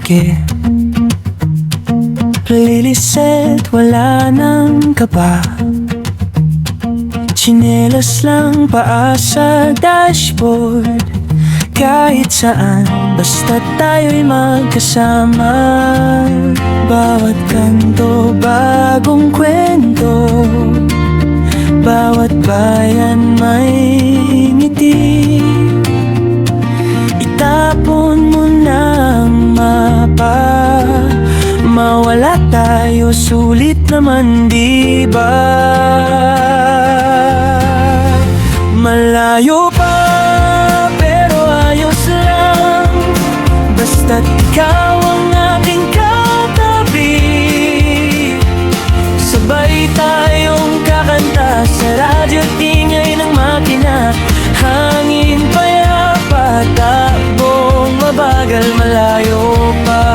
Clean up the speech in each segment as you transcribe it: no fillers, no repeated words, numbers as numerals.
tangke. Playlist set, wala nang kaba. Tsinelas lang paa sa dashboard. Kahit saan, basta tayo'y magkasama. Bawat kanto, bagong kwento. Bawat bayan may ngiti. Itapon mo ng mapa. Mawala tayo, sulit naman diba? Malayo pa, pero ayos lang. Basta't ikaw ang aking katabi. Sabay tayong kakanta sa radyo, tingay ng makina. Hangin payapa, takbong mabagal, malayo pa.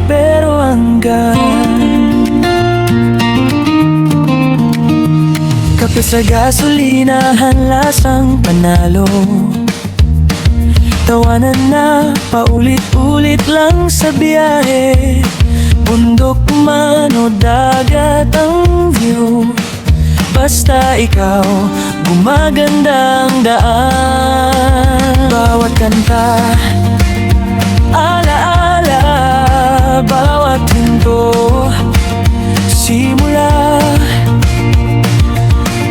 Pero hanggang kape sa gasolinahan, lasang panalo. Tawanan na paulit-ulit lang sa biyahe. Bundok man o dagat ang view, basta ikaw, gumagandang daan. Bawat kanta, alaala, bawat hinto, simula.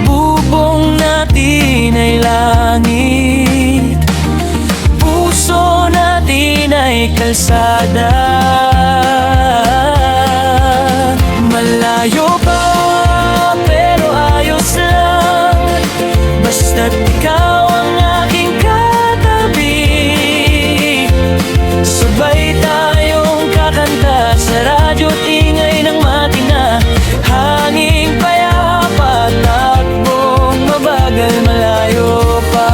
Bubong natin ay langit, puso natin ay kalsada. Malayo pa, pero ayos lang. Basta't ikaw ang aking katabi. Sabay tayong kakanta sa radyo, tingay ng makina. Hanging payapa, takbong mabagal, malayo pa.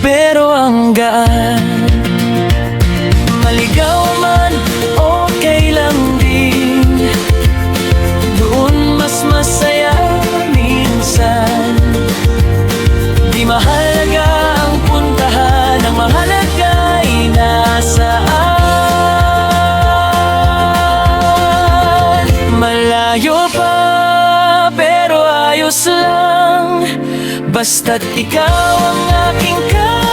Pero hanggaan, maligaw man, okay lang din. Doon mas masaya minsan. Di mahalaga ang puntahan, ang mahalaga ay nasaan. Malayo pa, pero ayos lang. Basta't ikaw ang aking katabi.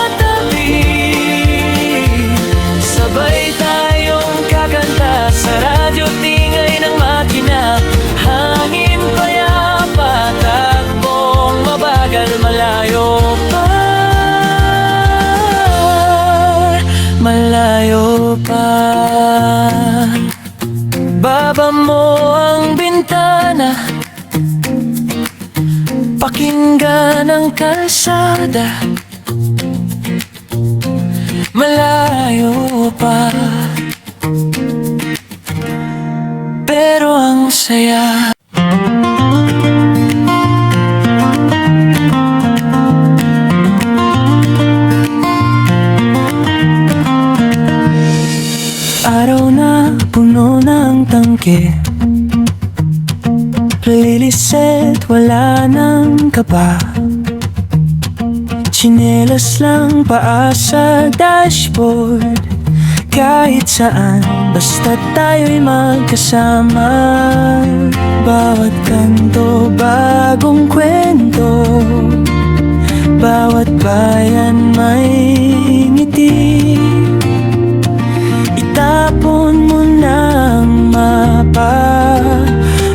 Sabay tayong kakanta sa radyo, tingay ng makina. Hangin payapa, takbong mabagal, malayo pa. Malayo pa. Baba mo ang bintana, pakinggan ang kalsada. Malayo pa, pero ang saya. Araw na puno ng tangke. Playlist set, wala nang kaba. Tsinelas lang paa sa dashboard. Kahit saan, basta tayo'y magkasama. Bawat kanto, bagong kwento. Bawat bayan may ngiti. Itapon mo ng mapa.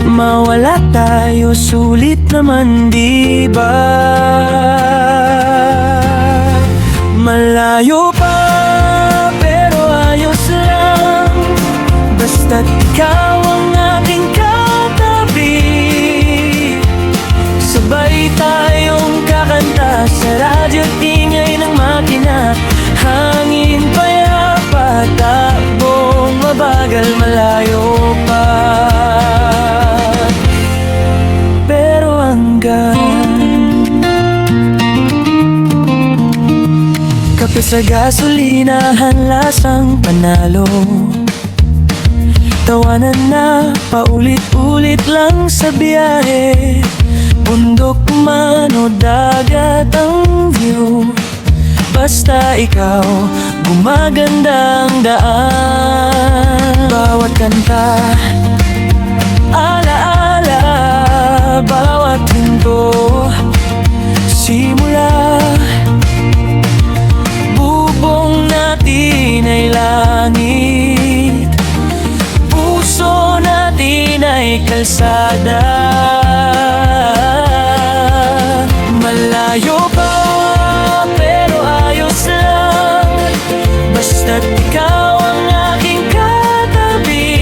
Mawala tayo, sulit naman diba? Malayo pa, pero ayos lang. Basta't ikaw ang aking katabi. Sabay tayong kakanta sa radyo, tingay ng makina. Hangin payapa, takbong mabagal, malayo pa. Pero hanggang kape sa gasolinahan, lasang panalo. Tawanan na paulit-ulit lang sa biyahe. Bundok man o dagat ang view, basta ikaw, gumaganda ang daan. Bawat kanta, alaala, bawat hinto, simula, bubong natin ay langit, puso natin ay kalsada. Malayo pa pero ayos lang, basta't ikaw ang aking katabi.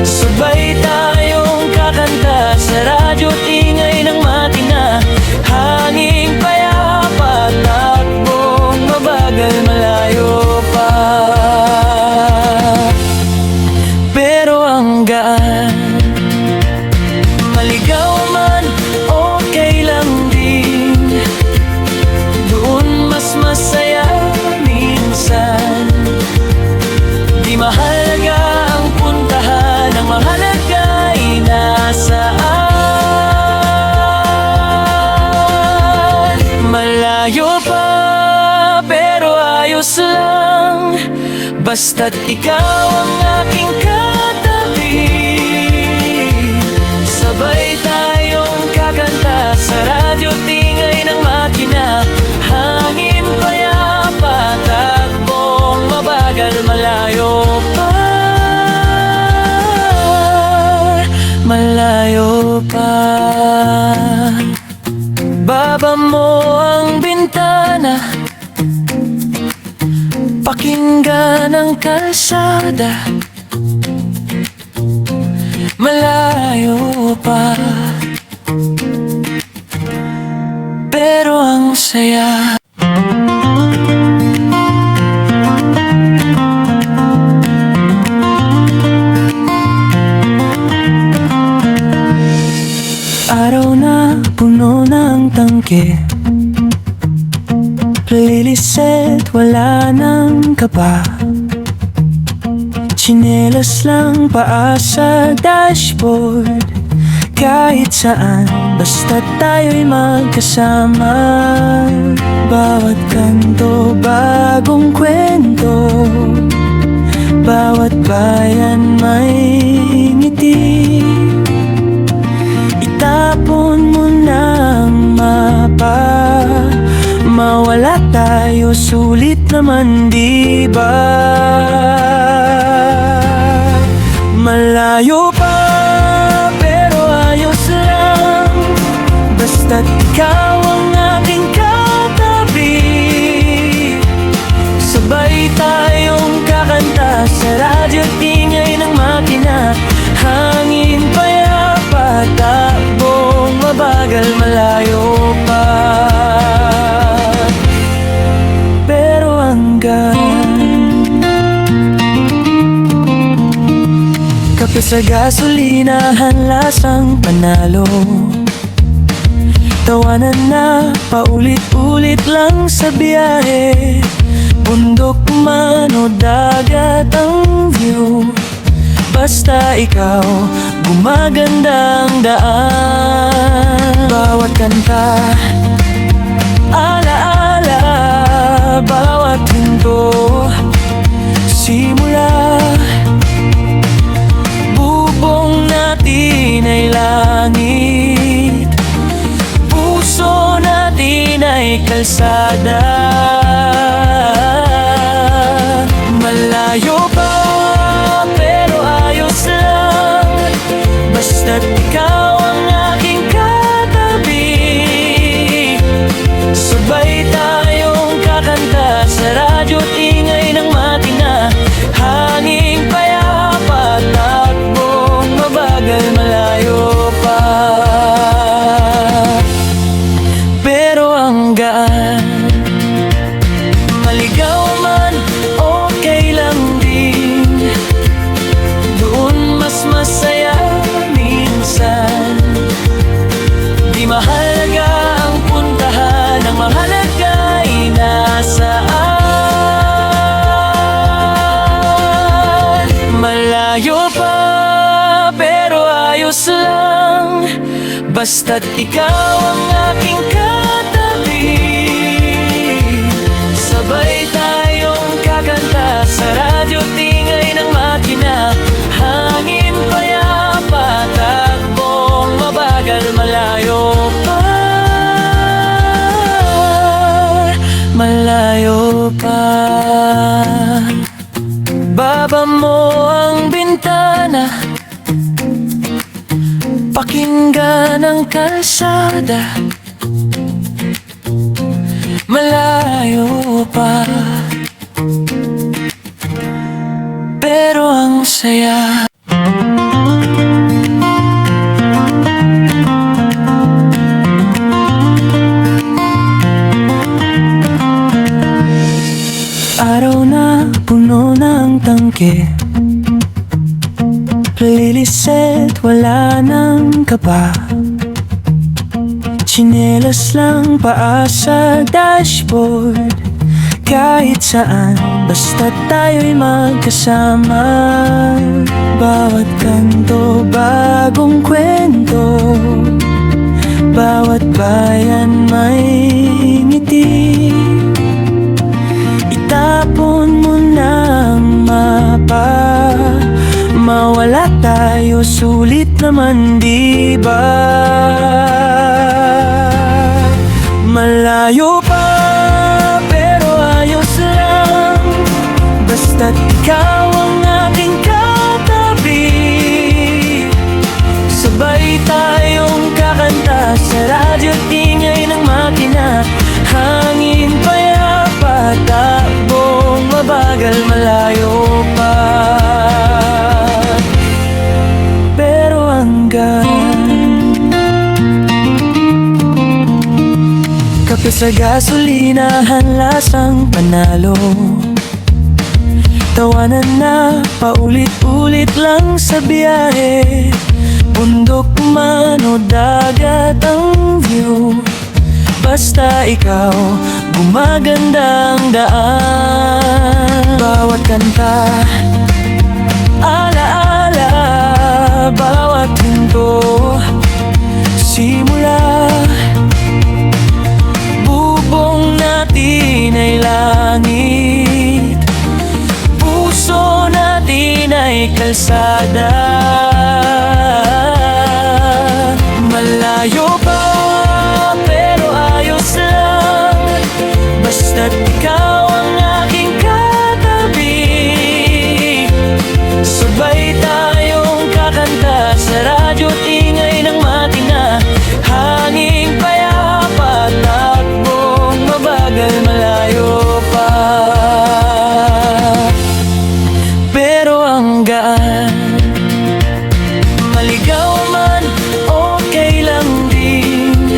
Sabay tayong kakanta sa radyo't ingay ng makina, hanging payapa, takbong mabagal, malayo pa pero ang gaan. Maligaw man, okay lang din, doon mas masaya minsan. Di mahalaga ang puntahan, ang mahalaga ay nasaan. Malayo pa pero ayos lang, basta't ikaw ang aking katabi. Sabay tayong kakanta sa radyo't ingay ng makina, hangin payapa, takbong mabagal, malayo pa, malayo pa. Baba mo ang bintana, pakinggan ang kalsada, malayo pa pero ang saya. Araw na puno ng tangke, playlist wala nang kaba, tsinelas lang paa sa dashboard. Kahit saan, basta tayo'y magkasama. Bawat kanto, bagong kwento, bawat bayan may ngiti. Itapon mo na ang mapa, mawala tayo, sulit naman di ba? Malayo pa pero ayos lang, basta't ikaw ang aking katabi. Sabay tayong kakanta sa radyo't ingay ng makina, hangin payapa, takbong mabagal, malayo pa pero hanggang. Kape sa gasolinahan, lasang panalo, tawanan na paulit-ulit lang sa biyahe. Bundok man o dagat ang view, basta ikaw, gumaganda ang daan. Bawat kanta, alaala, bawat hinto, simula, bubong natin ay langit, puso natin ay kalsada. Malayo pa pero ayos lang, basta't ikaw ang aking katabi. Sabay tayong kakanta sa radyo't ingay ng makina, hanging payapa, takbong mabagal, malayo pa pero ang gaan. Maligaw man, okay lang din, doon mas masaya minsan. Di mahalaga ang puntahan, ang mahalaga ay nasaan. Malayo pa pero ayos lang, basta't ikaw ang aking katabi. pa. Baba mo ang bintana, pakinggan ang kalsada. Malayo pa, pero ang saya. Araw na puno ng tangke, lilisit wala nang kaba. Tsinelas lang paa sa dashboard, kahit saan basta tayo'y magkasama. Bawat kanto bagong kwento, bawat bayan may ngiti. Itapon mo na ang mapa, mawala tayo, sulit naman di ba? Malayo pa, pero ayos lang, basta't ikaw ang aking katabi. Sabay tayong kakanta sa radyo't ingay ng makina. Hangin payapa, takbong mabagal, malayo pa, pero hanggang kape sa gasolinahan, lasang panalo. Tawanan na paulit-ulit lang sa biyahe, bundok man o dagat ang view. Basta ikaw, gumaganda ang daan. Bawat kanta, alaala, bawat hinto, simula. Bubong natin ay langit, puso natin ay kalsada. Malayo pa, pero ayos lang, basta't ikaw ang aking katabi. Sabay tayong kakanta sa radyo't ingay ng makina. Hanging payapa, takbong mabagal, malayo pa, pero hanggang maligaw man, okay lang din.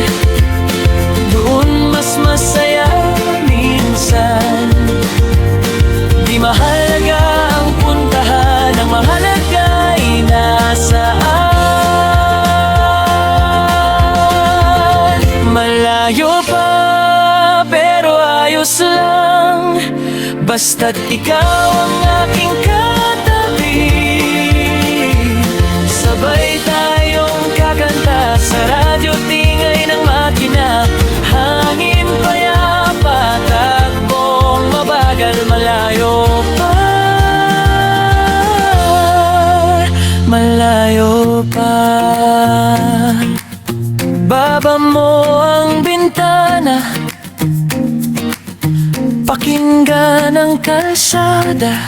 Doon mas masaya minsan. Di mahalaga ang puntahan, ang mahalaga ay nasaan. Malayo pa, pero ayos lang, basta't ikaw ang aking katabi. Sabay tayong kakanta sa radyo't ingay ng makina. Hangin payapa, takbong mabagal, malayo pa, malayo pa. Baba mo ang bintana, pakinggan ang kalsada.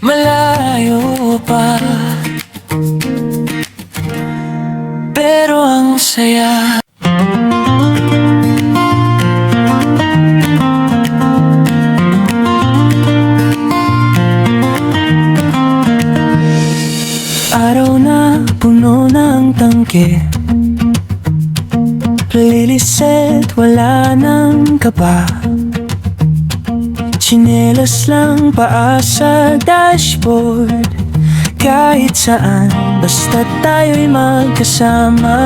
Malayo pa, pero ang saya. Araw na puno ng tangke, lilisit wala nang kaba. Tsinelas lang paa sa dashboard, kahit saan basta tayo'y magkasama.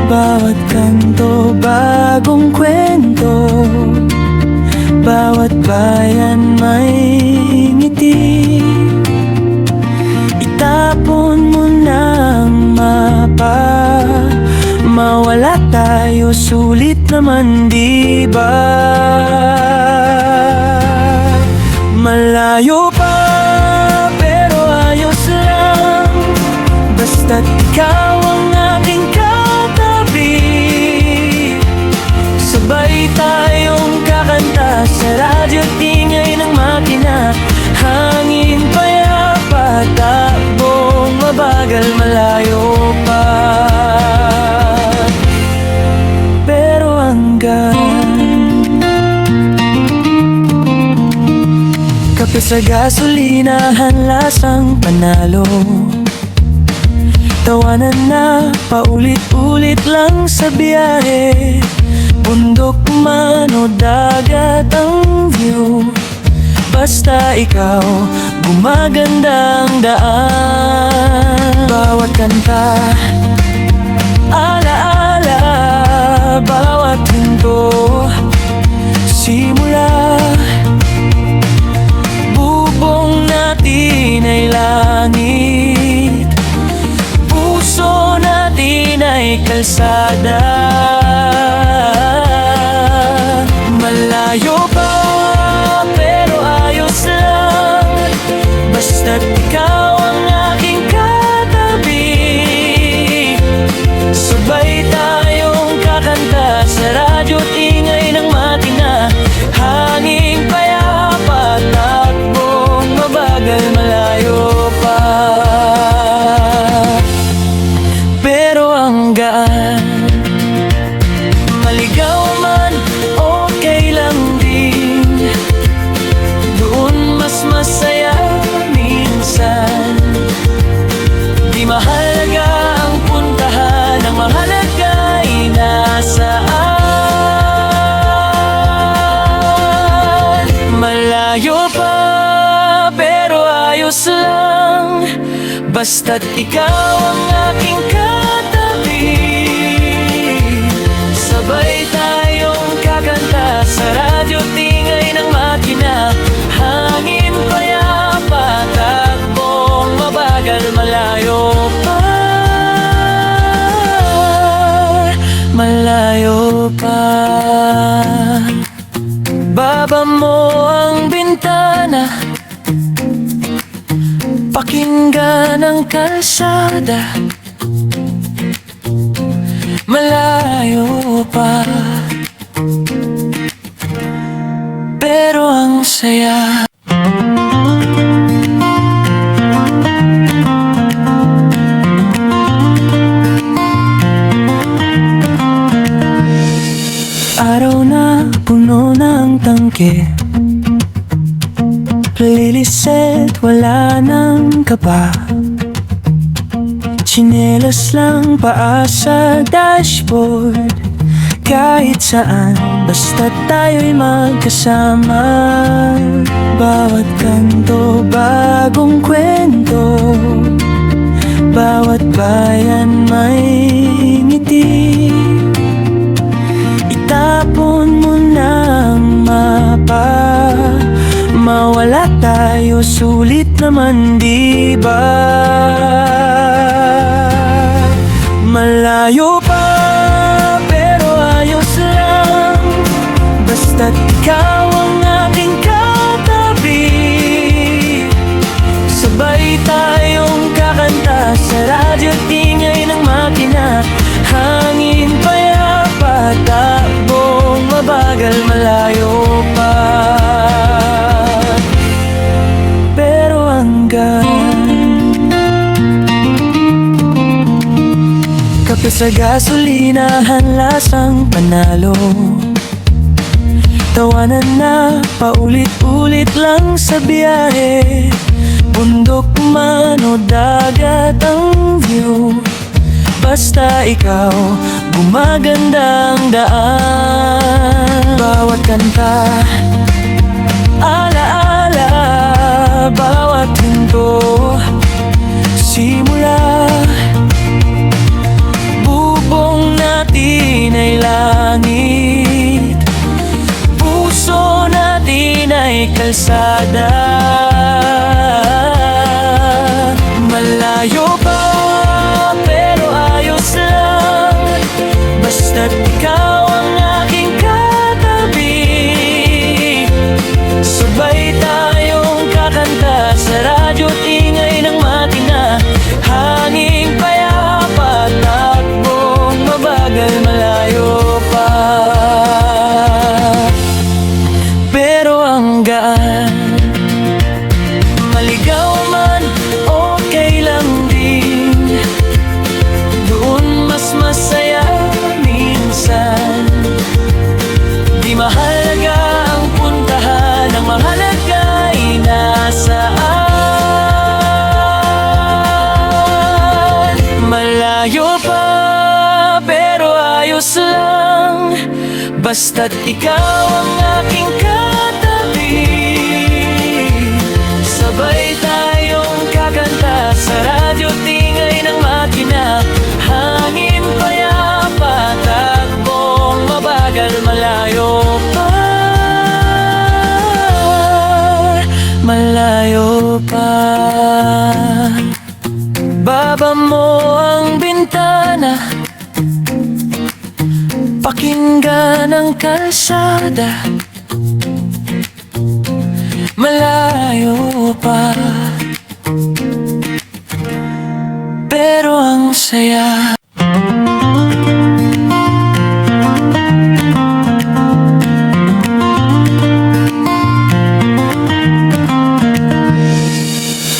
Bawat kanto bagong kwento, bawat bayan may ngiti. Itapon mo na ang mapa, mawala tayo, sulit naman di ba? Malayo pa, pero ayos lang, basta't ikaw ang aking katabi. Sabay tayo Kape sa gasolinahan, lasang panalo. Tawanan na paulit-ulit lang sa biyahe. Bundok man o dagat ang view, basta ikaw, gumaganda ang daan. Bawat kanta, alaala, bawat hinto, simula, bubong natin ay langit, puso natin ay kalsada. Malayo pa pero ayos lang, basta't ikaw ang aking katabi. Sabay tayong kakanta sa radyo't ingay ng makina. Hanging payapa, takbong mabagal, malayo pa pero ang gaan. Maligaw man, okay lang din, doon mas masaya minsan. Di mahalaga ang puntahan, ang mahalaga ay nasaan. Malayo pa pero ayos lang, basta't ikaw ang aking katabi. Sabay tayong kakanta sa radyo't ingay ng makina. Hangin payapa, takbong mabagal, malayo pa, malayo pa. Baba mo ang bintana, pakinggan ang kalsada. Malayo pa pero ang saya. Araw na puno ng tangke, liliset, wala nang kaba. Tsinelas lang, paa sa dashboard. Kahit saan, basta tayo'y magkasama. Bawat kanto, bagong kwento. Bawat bayan may ngiti. Itapon mo na ang mapa, mawala tayo, sulit naman, di ba? Malayo pa pero ayos lang, basta't ikaw ang aking katabi. Sabay tayong kakanta sa radyo't ingay ng makina. Hangin payapa, takbong mabagal, malayo pa pero hanggang. Kape sa gasolinahan, lasang panalo. Tawanan na paulit-ulit lang sa biyahe. Bundok man o dagat ang view, basta ikaw, gumaganda ang daan. Bawat kanta, alaala, bawat hinto, simula, bubong natin ay langit, puso natin ay kalsada. Malayo pa pero ayos lang, basta't ikaw ang aking katabi. Sabay tayong kakanta sa radyo't ingay ng makina. Hanging payapa, takbong mabagal, malayo pa pero ang gaan. basta't ikaw ang aking katabi. Sabay tayong kakanta sa radyo, tingay ng makina. Hangin payapa, takbong mabagal, malayo pa, malayo pa. Baba mo ang bintana, pakinggan ang kalsada. Malayo pa, pero ang saya.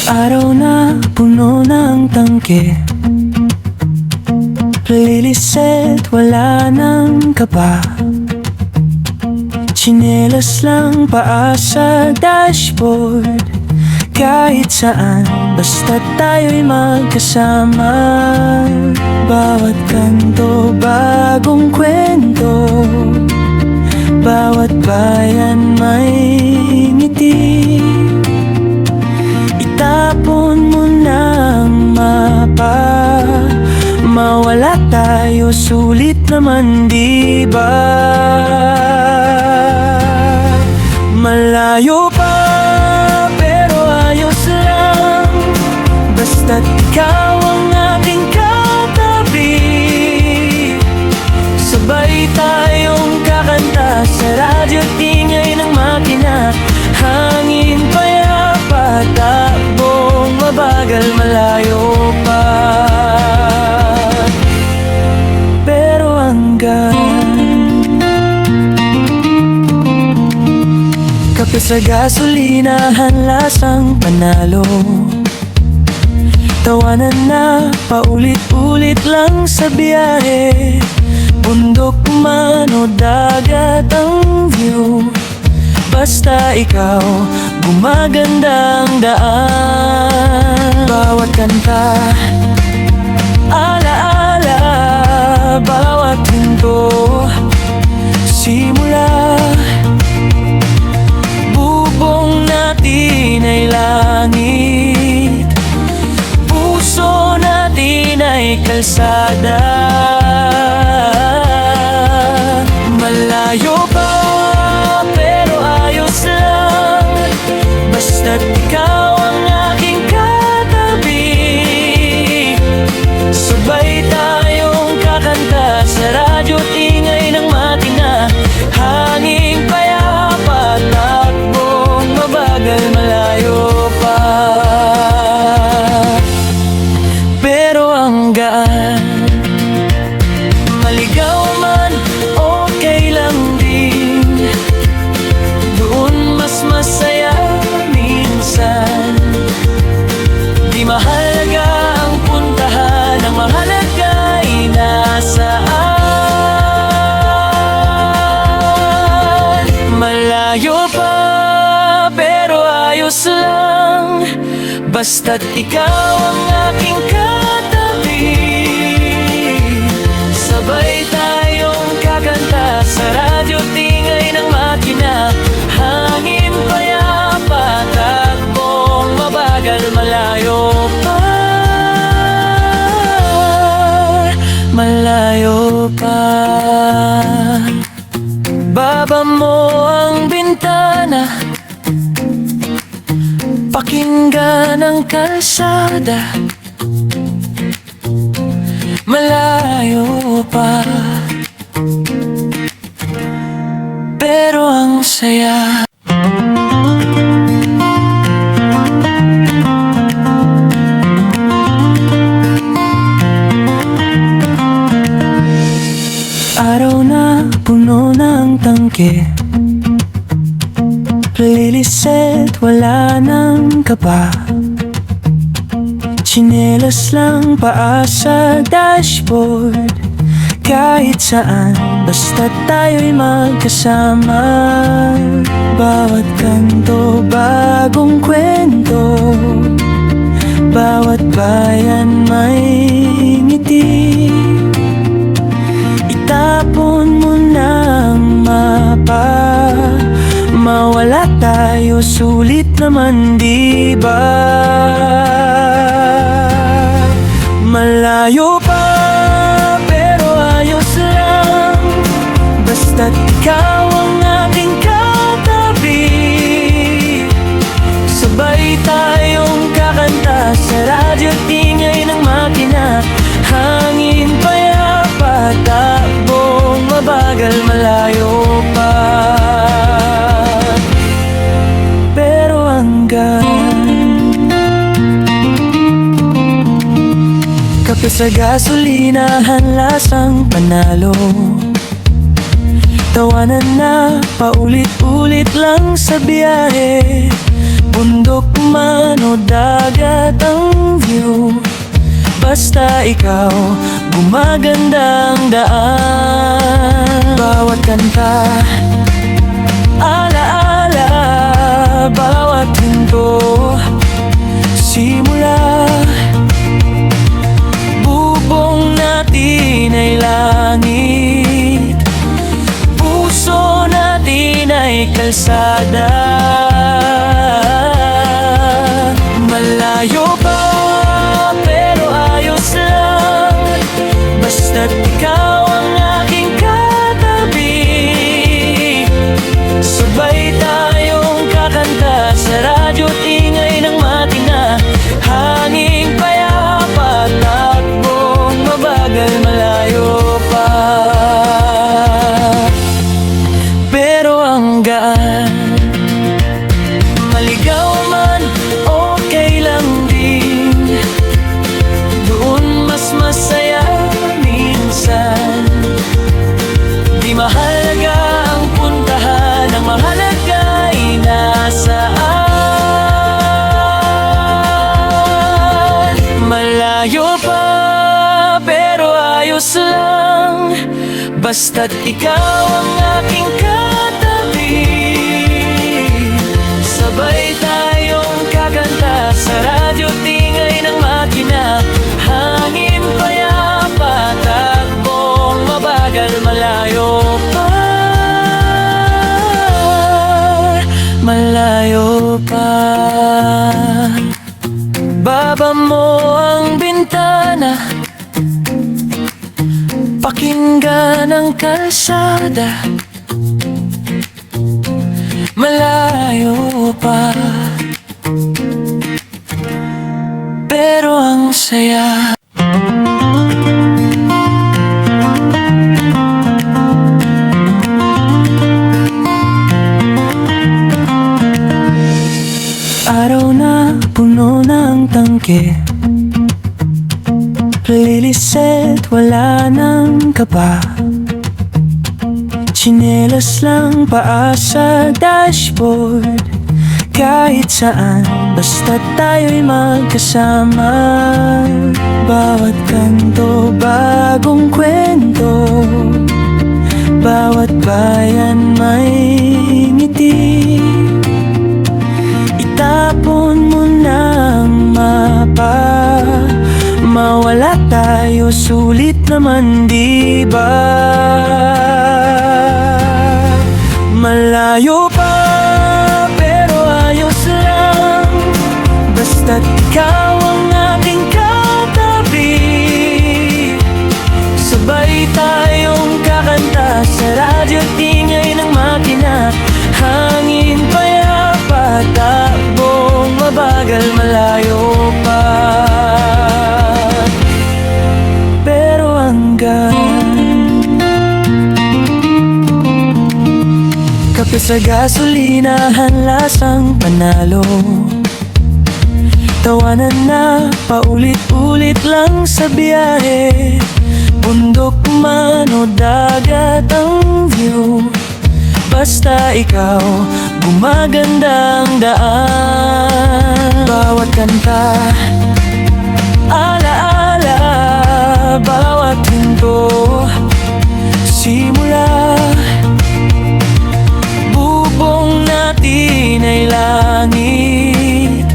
Araw na puno ng tangke, liliset, wala nang kaba. Tsinelas lang paa sa dashboard. Kahit saan, basta tayo'y magkasama. Bawat kanto, bagong kwento. Bawat bayan may ngiti. Itapon mo na ang mapa, mawala tayo, sulit naman, di ba? Malayo pa, pero ayos lang, basta't ikaw ang aking katabi. Sabay tayong kakanta sa radyo, tingay ng makina. Hangin payapa, takbong mabagal, malayo pa, pero hanggang. Kape sa gasolinahan, lasang panalo. Tawanan na paulit-ulit lang sa biyahe. Bundok man o dagat ang view, basta ikaw, gumaganda ang daan. Bawat kanta, alaala, bawat pinto, simula. Bubong natin ay langit, puso natin ay kalsada. Malayo pa, pero ayos lang, basta't ikaw ang aking katabi. Sabay tayong kakanta sa radyo, tingay ng makina. Hangin payapa, takbong mabagal, malayo pa, pero hanggang. Maligaw man, okay lang din, doon mas masaya minsan. Di mahalaga ang puntahan, ang mahalaga ay nasaan. Malayo pa, pero ayos lang, basta't ikaw ang aking katabi. Sabay tayong kakanta sa radyo, tingay ng makina. Hangin payapa, takbong mabagal, malayo pa, malayo pa. Baba mo ang bintana, pakinggan ang kalsada. Malayo pa, pero ang saya. Araw na puno ng tangke, liliset, wala nang kaba. Tsinelas lang paa sa dashboard. Kahit saan, basta tayo'y magkasama. Bawat kanto, bagong kwento. Bawat bayan may ngiti. Itapon mo na ang mawala tayo, sulit naman di ba? Malayo pa pero ayos lang, basta't ikaw ang aking katabi. Sabay tayong kakanta sa radyo't ingay ng makina, hangin payapa, takbong mabagal, malayo pa pero hanggang kape sa gasolinahan, lasang panalo. Tawanan na paulit-ulit lang sa biyahe, bundok man o dagat ang view, basta ikaw, gumaganda ang daan. Bawat kanta, alaala, bawat hinto, simula, bubong natin ay langit, puso natin ay kalsada. Malayo pa pero ayos lang, basta't ikaw ang aking katabi. Sabay tayong kakanta sa radyo't ingay ng makina, hanging payapa, takbong mabagal, malayo pa pero hanggang maligaw man, okay lang din. Doon mas masaya minsan. Di mahalaga ang puntahan, ang mahalaga ay nasaan. Malayo pa pero ayos lang, basta't ikaw ang aking katabi. Sabay tayong kakanta sa radyo't ingay ng makina, hangin payapa, takbong mabagal, malayo pa, malayo pa. Baba mo ang bintana, pakinggan ang kalsada, malayo pa pero ang saya. Araw na puno ng tangke, liliset, wala nang kaba. Tsinelas lang, paa sa dashboard, kahit saan, basta tayo'y magkasama. Bawat kanto, bagong kwento, bawat bayan may ngiti. Itapon mo na ang mapa, mawala tayo, sulit naman di ba? Malayo pa pero ayos lang, basta't ikaw ang aking katabi. Sabay tayong kakanta sa radyo't ingay ng makina, hangin payapa, takbong mabagal, malayo pa pero hanggang kape sa gasolinahan, lasang panalo. Tawanan na paulit-ulit lang sa biyahe, bundok man o dagat ang view, basta ikaw, gumaganda ang daan. Bawat kanta, alaala, bawat hinto, simula, bubong natin ay langit,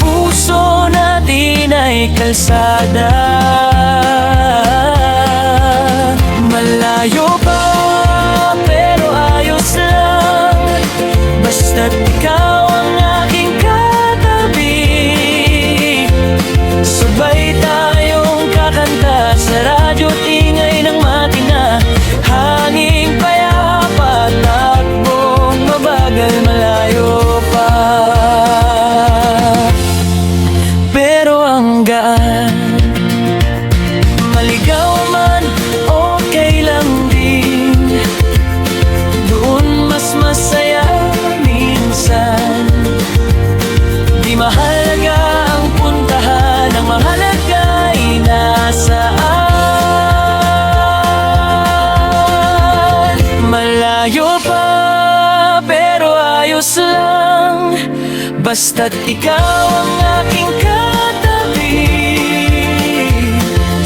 puso natin ay kalsada. Malayo pa pero ayos lang, basta't ikaw ang aking katabi.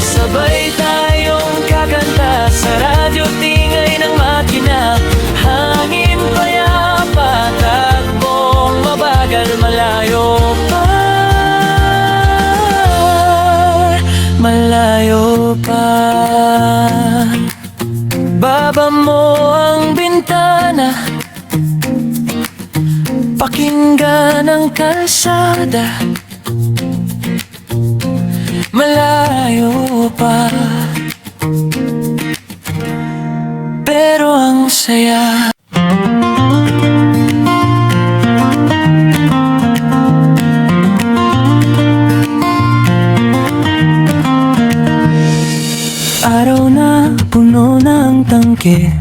Sabay tayong kakanta sa radyo, tingay ng makina. Hangin payapa, takbong mabagal, malayo pa. Malayo pa. Baba mo ang bintana, pakinggan ang kalsada. Malayo pa, pero ang saya. Araw na puno ng tangke,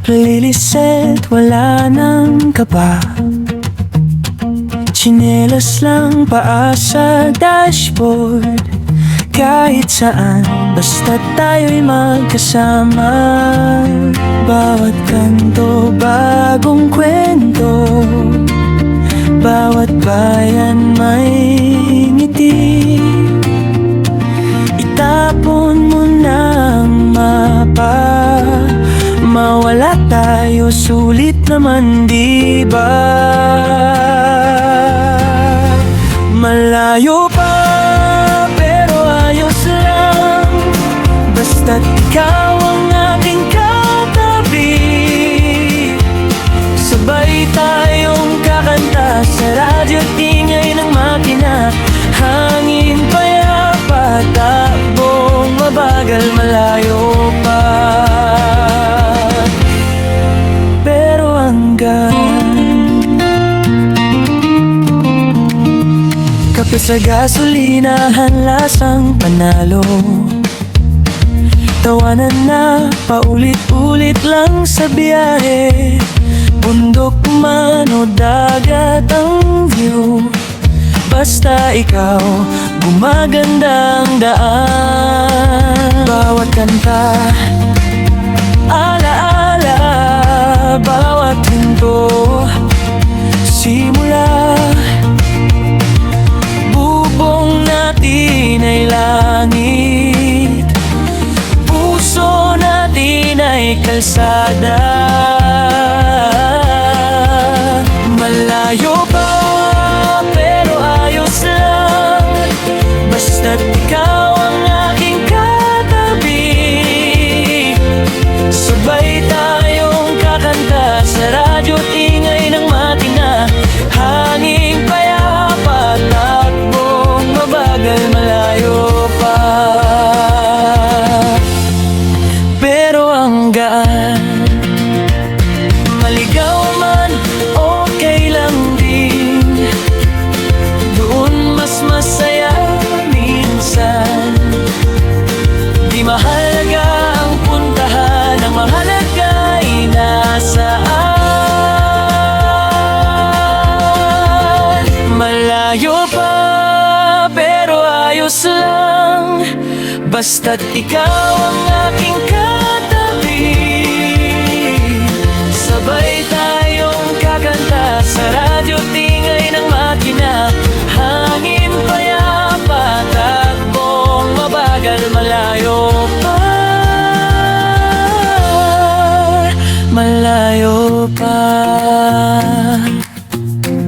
liliset, wala nang kaba. Tsinelas lang paa sa dashboard. Kahit saan, basta tayo'y magkasama. Bawat kanto, bagong kwento. Bawat bayan may ngiti. Itapon mo ng mapa, mawala tayo, sulit naman, di ba? Malayo pa, pero ayos lang, basta't ikaw ang aking katabi. Sabay tayong kakanta sa radyo, tingay ng makina. Hangin payapa, takbong mabagal, malayo pa, pero hanggang kape sa gasolinahan, lasang panalo. Tawanan na paulit-ulit lang sa biyahe. Bundok man o dagat ang view, basta ikaw, gumaganda ang daan. Bawat kanta, alaala, bawat hinto, simula, bubong natin ay langit, puso natin ay kalsada. Malayo pa, pero ayos lang, basta't ikaw ang aking katabi. Sabay tayong kakanta sa radyo, tingay ng makina. Hangin payapa, takbong mabagal, malayo pa, pero ang gaan. Maligaw man, okay lang din, doon mas masaya minsan. Di mahalaga ang puntahan, ang mahalaga ay nasaan. Malayo pa, pero ayos lang, basta't ikaw ang aking katabi. Sabay tayong kakanta sa radyo, tingay ng makina. Hangin payapa, takbong mabagal, malayo pa, malayo pa.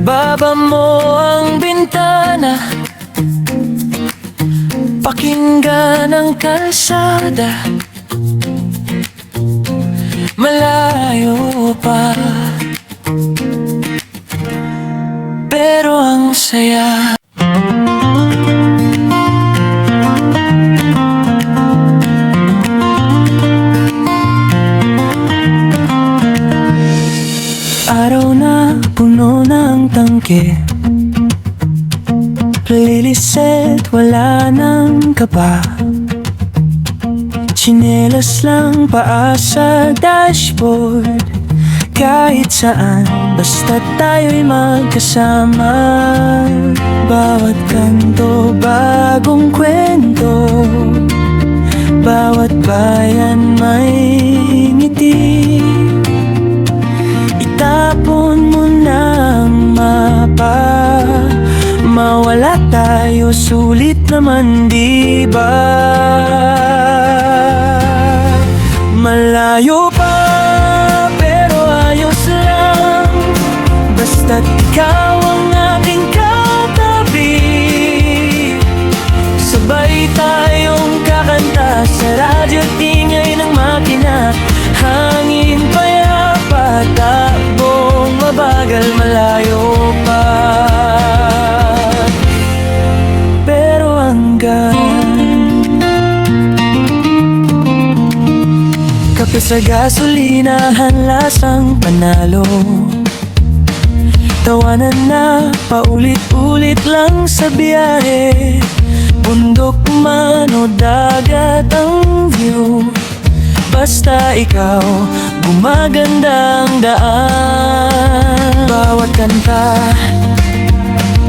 Baba mo ang bintana, pakinggan ang kalsada. Malayo pa, pero ang saya. Araw na puno ng tangke, liliset, wala nang kaba. Tsinelas lang paa sa dashboard. Kahit saan, basta tayo'y magkasama. Bawat kanto, bagong kwento. Bawat bayan may ngiti. Itapon mo ng tayo, sulit naman, di ba? Malayo pa, pero ayos lang, basta't ikaw ang aking katabi. Sabay tayong kakanta sa radyo, tingay ng makina, hangin payapa, takbong mabagal, malayo pa, pero hanggang kape sa gasolinahan, lasang panalo. Tawanan na paulit-ulit lang sa biyahe, bundok man o dagat ang view, basta ikaw, gumaganda ang daan. Bawat kanta,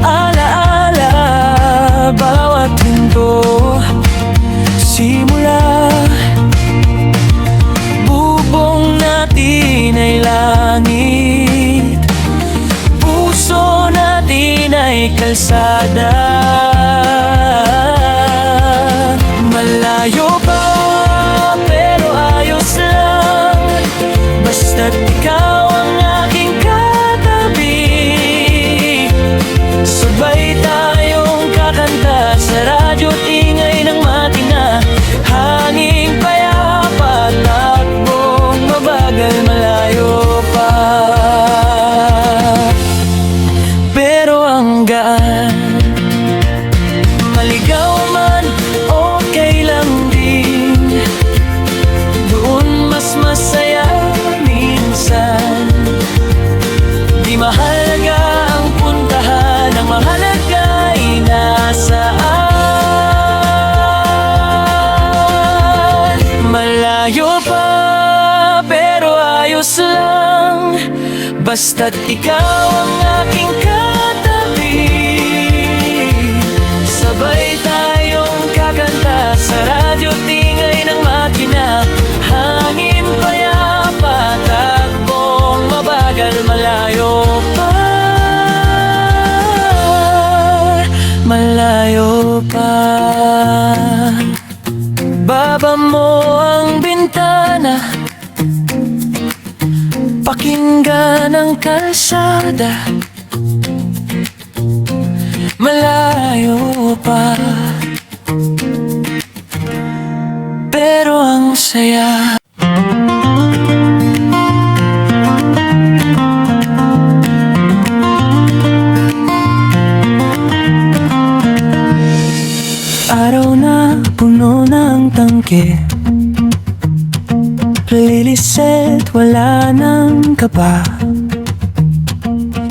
alaala, bawat pinto, simula, bubong natin ay langit, puso natin ay kalsada. Malayo pa, pero ayos lang, basta't ikaw ang aking katabi. Sabay tayong kakanta sa radyo, tingay ng makina, hangin payapa, takbong mabagal, malayo pa, pero hanggaan. Maligaw man, okay lang din, doon mas masaya minsan. Di mahalaga ang puntahan, ang mahalaga ay nasaan. Malayo pa, pero ayos lang, basta't ikaw ang aking katabi. Sabay tayong kakanta sa radyo, tingay ng makina, hangin payapa, takbong mabagal, malayo pa, malayo pa. Baba mo ang bintana, pakinggan ang kalsada, malayo pa, pero ang saya. Araw na puno ng tangke, liliset, wala nang kaba,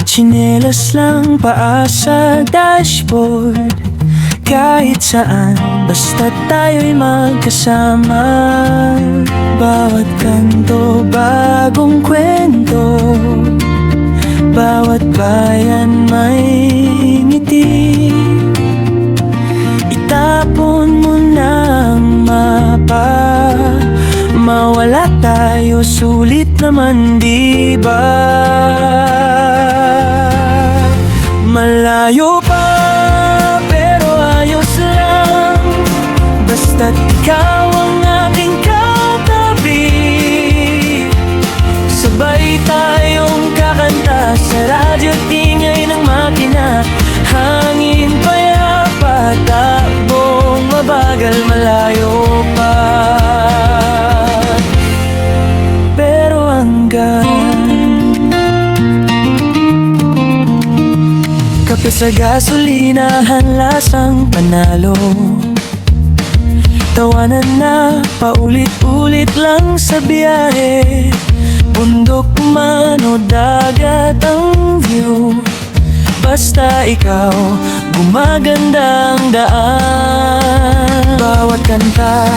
tsinelas lang, paa sa dashboard, kahit saan, basta tayo'y magkasama. Bawat kanto, bagong kwento, bawat bayan may ngiti. Itapon mo ng mapa, mawala tayo, sulit naman, di ba? Malayo pa, pero ayos lang, basta't ikaw ang aking katabi. Sabay tayong kakanta sa radyo, tingay ng makina, hangin payapa, takbong mabagal, malayo pa, pero hanggang kape sa gasolinahan, lasang panalo. Tawanan na paulit-ulit lang sa biyahe, bundok man o dagat ang view, basta ikaw, gumaganda ang daan. Bawat kanta,